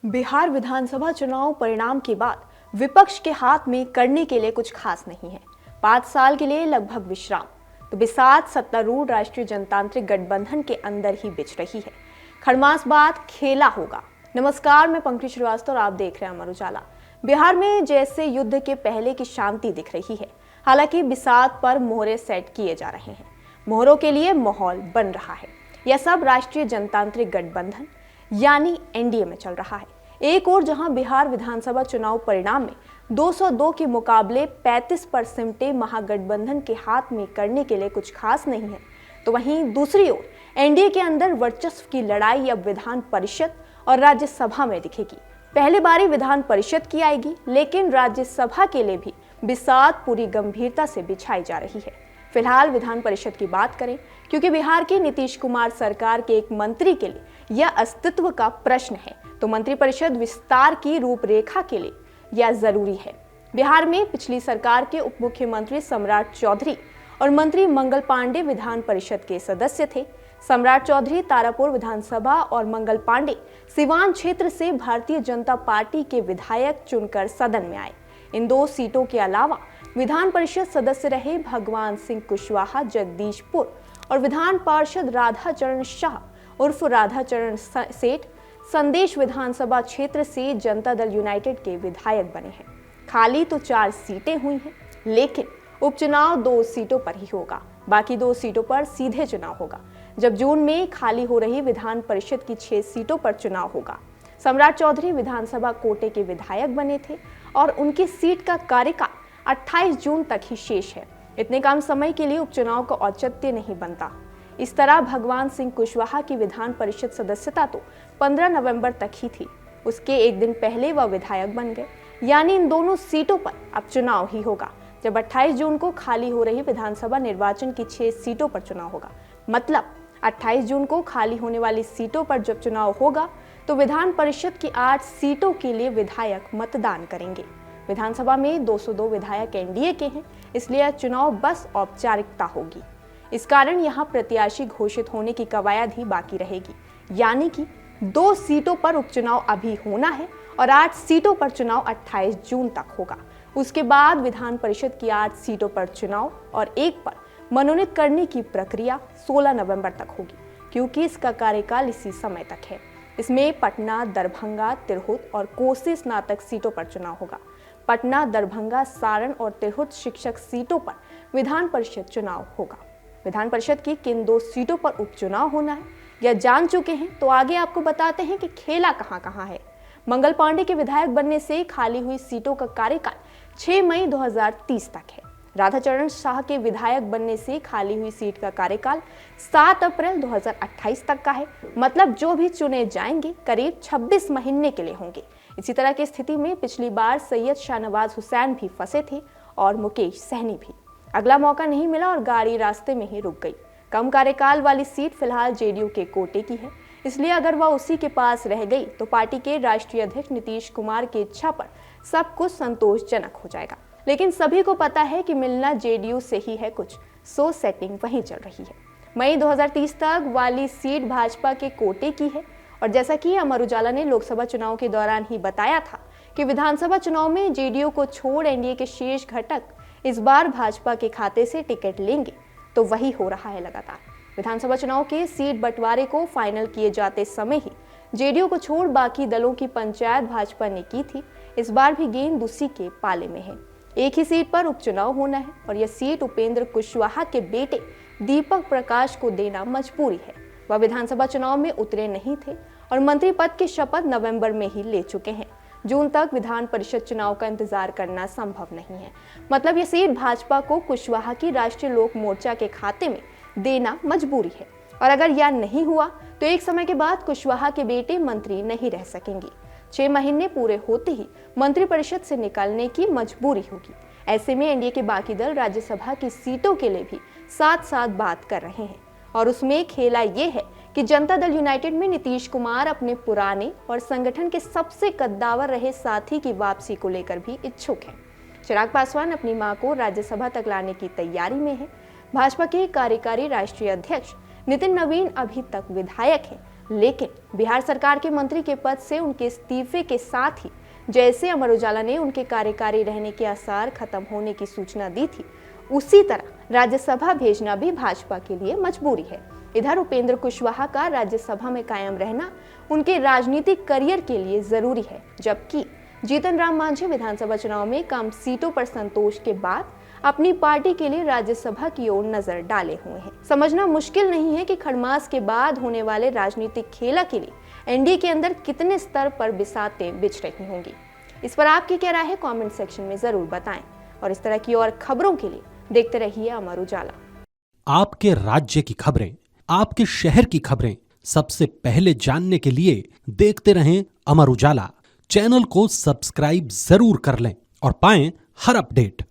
बिहार विधानसभा चुनाव परिणाम के बाद विपक्ष के हाथ में करने के लिए कुछ खास नहीं है। 5 साल के लिए लगभग विश्राम। तो बिसात सत्तारूढ़ राष्ट्रीय जनतांत्रिक गठबंधन के अंदर ही बिछ रही है। खड़मास बात खेला होगा। नमस्कार, मैं पंकज श्रीवास्तव और आप देख रहे हैं अमर उजाला। बिहार में जैसे युद्ध के पहले की शांति दिख रही है। हालांकि बिसात पर मोहरे सेट किए जा रहे हैं। मोहरों के लिए माहौल बन रहा है। यह सब राष्ट्रीय जनतांत्रिक गठबंधन यानी एनडीए में चल रहा है। एक और जहां बिहार विधानसभा चुनाव परिणाम में 202 के मुकाबले 35 पर सिमटे महागठबंधन के हाथ में करने के लिए कुछ खास नहीं है, तो वहीं दूसरी ओर एनडीए के अंदर वर्चस्व की लड़ाई अब विधान परिषद और राज्यसभा में दिखेगी। पहली बारी विधान परिषद की आएगी, लेकिन राज्यसभा के लिए भी बिसात पूरी गंभीरता से बिछाई जा रही है। फिलहाल विधान परिषद की बात करें, क्योंकि बिहार की नीतीश कुमार सरकार के एक मंत्री के लिए यह अस्तित्व का प्रश्न है, तो मंत्रिपरिषद विस्तार की रूपरेखा के लिए यह जरूरी है। बिहार में पिछली सरकार के उप मुख्यमंत्री सम्राट चौधरी और मंत्री मंगल पांडे विधान परिषद के सदस्य थे। सम्राट चौधरी तारापुर विधानसभा और मंगल पांडे सिवान क्षेत्र से भारतीय जनता पार्टी के विधायक चुनकर सदन में आए। इन 2 सीटों के अलावा विधान परिषद सदस्य रहे भगवान सिंह कुशवाहा जगदीशपुर और विधान पार्षद राधाचरण शाह उर्फ राधाचरण सेठ संदेश विधानसभा क्षेत्र से जनता दल यूनाइटेड के विधायक बने हैं। खाली तो 4 सीटें हुई हैं, लेकिन उपचुनाव 2 सीटों पर ही होगा। बाकी 2 सीटों पर सीधे चुनाव होगा, जब जून में खाली हो रही विधान परिषद की 6 सीटों पर चुनाव होगा। सम्राट चौधरी विधानसभा कोटे के विधायक बने थे और उनकी सीट का कार्यकाल 28 जून तक ही शेष है। इतने कम समय के लिए उपचुनाव का औचित्य नहीं बनता। इस तरह भगवान सिंह कुशवाहा की विधान परिषद सदस्यता तो 15 नवंबर तक ही थी। उसके एक दिन पहले वह विधायक बन गए। यानी इन दोनों सीटों पर अब चुनाव ही होगा, जब 28 जून को खाली हो रही विधानसभा निर्वाचन की 6 सीटों पर चुनाव होगा। मतलब 28 जून को खाली होने वाली सीटों पर जब चुनाव होगा, तो विधान परिषद की 8 सीटों के लिए विधायक मतदान करेंगे। विधानसभा में 202 विधायक एनडीए के हैं, इसलिए यह चुनाव बस औपचारिकता होगी। इस कारण यहां प्रत्याशी घोषित होने की कवायद ही बाकी रहेगी। यानी कि 2 सीटों पर उपचुनाव अभी होना है और 8 सीटों पर चुनाव 28 जून तक होगा। उसके बाद विधान परिषद की 8 सीटों पर चुनाव और 1 पर मनोनीत करने की प्रक्रिया 16 नवंबर तक होगी, क्योंकि इसका कार्यकाल इसी समय तक है। इसमें पटना, दरभंगा, तिरहुत और कोसी स्नातक सीटों पर चुनाव होगा। पटना, दरभंगा, सारण और तिरहुत शिक्षक सीटों पर विधान परिषद चुनाव होगा। विधान परिषद की किन 2 सीटों पर उपचुनाव होना है यह जान चुके हैं, तो आगे आपको बताते हैं कि खेला कहां है। मंगल पांडे के विधायक बनने से खाली हुई सीटों का कार्यकाल 6 मई 2030 तक है। राधाचरण शाह के विधायक बनने से खाली हुई सीट का कार्यकाल 7 अप्रैल 2028 तक का है। मतलब जो भी चुने जाएंगे करीब 26 महीने के लिए होंगे। इसी तरह की स्थिति में पिछली बार सैयद शाहनवाज हुसैन भी फंसे थे और मुकेश सहनी भी। अगला मौका नहीं मिला और गाड़ी रास्ते में ही रुक गई। कम कार्यकाल वाली सीट फिलहाल जेडीयू के कोटे की है, इसलिए अगर वह उसी के पास रह गई तो पार्टी के राष्ट्रीय अध्यक्ष नीतीश कुमार की इच्छा पर सब कुछ संतोषजनक हो जाएगा। लेकिन सभी को पता है कि मिलना जेडीयू से ही है कुछ, सो सेटिंग वहीं चल रही है। मई 2030 तक वाली सीट भाजपा के कोटे की है और जैसा कि अमर उजाला ने लोकसभा चुनाव के दौरान ही बताया था कि विधानसभा चुनाव में जेडीयू को छोड़ एनडीए के शेष घटक इस बार भाजपा के खाते से टिकट लेंगे, तो वही हो रहा है लगातार। विधानसभा चुनाव के सीट बंटवारे को फाइनल किए जाते समय ही जेडीयू को छोड़ बाकी दलों की पंचायत भाजपा ने की थी। इस बार भी गेंद उसी के पाले में है। एक ही सीट पर उपचुनाव होना है और यह सीट उपेंद्र कुशवाहा के बेटे दीपक प्रकाश को देना मजबूरी है। वह विधानसभा चुनाव में उतरे नहीं थे और मंत्री पद की शपथ नवंबर में ही ले चुके हैं। जून तक विधान परिषद चुनाव का इंतजार करना संभव नहीं है। मतलब यह सीट भाजपा को कुशवाहा की राष्ट्रीय लोक मोर्चा के खाते में देना मजबूरी है और अगर यह नहीं हुआ तो एक समय के बाद कुशवाहा के बेटे मंत्री नहीं रह सकेंगे। 6 महीने पूरे होते ही मंत्रिपरिषद से निकलने की मजबूरी होगी। ऐसे में एनडीए के बाकी दल राज्यसभा की सीटों के लिए भी साथ साथ बात कर रहे हैं और उसमें खेला ये है कि जनता दल यूनाइटेड में नीतीश कुमार अपने पुराने और संगठन के सबसे कद्दावर रहे साथी की वापसी को लेकर भी इच्छुक हैं। चिराग पासवान अपनी मां को राज्यसभा तक लाने की तैयारी में है। भाजपा के कार्यकारी राष्ट्रीय अध्यक्ष नितिन नवीन अभी तक विधायक हैं, लेकिन बिहार सरकार के मंत्री के पद से उनके इस्तीफे के साथ ही जैसे अमर उजाला ने उनके कार्यकारी रहने के आसार खत्म होने की सूचना दी थी, उसी तरह राज्यसभा भेजना भी भाजपा के लिए मजबूरी है। इधर उपेंद्र कुशवाहा का राज्यसभा में कायम रहना उनके राजनीतिक करियर के लिए जरूरी है, जबकि जीतन राम मांझी विधानसभा चुनाव में कम सीटों पर संतोष के बाद अपनी पार्टी के लिए राज्यसभा की ओर नजर डाले हुए हैं। समझना मुश्किल नहीं है कि खड़मास के बाद होने वाले राजनीतिक खेला के लिए एनडीए के अंदर कितने स्तर पर बिसातें बिछ रही होंगी। इस पर आपकी क्या राय है, कमेंट सेक्शन में जरूर बताएं। और इस तरह की और खबरों के लिए देखते रहिए अमर उजाला। आपके राज्य की खबरें, आपके शहर की खबरें सबसे पहले जानने के लिए देखते रहें अमर उजाला। चैनल को सब्सक्राइब जरूर कर लें और पाएं हर अपडेट।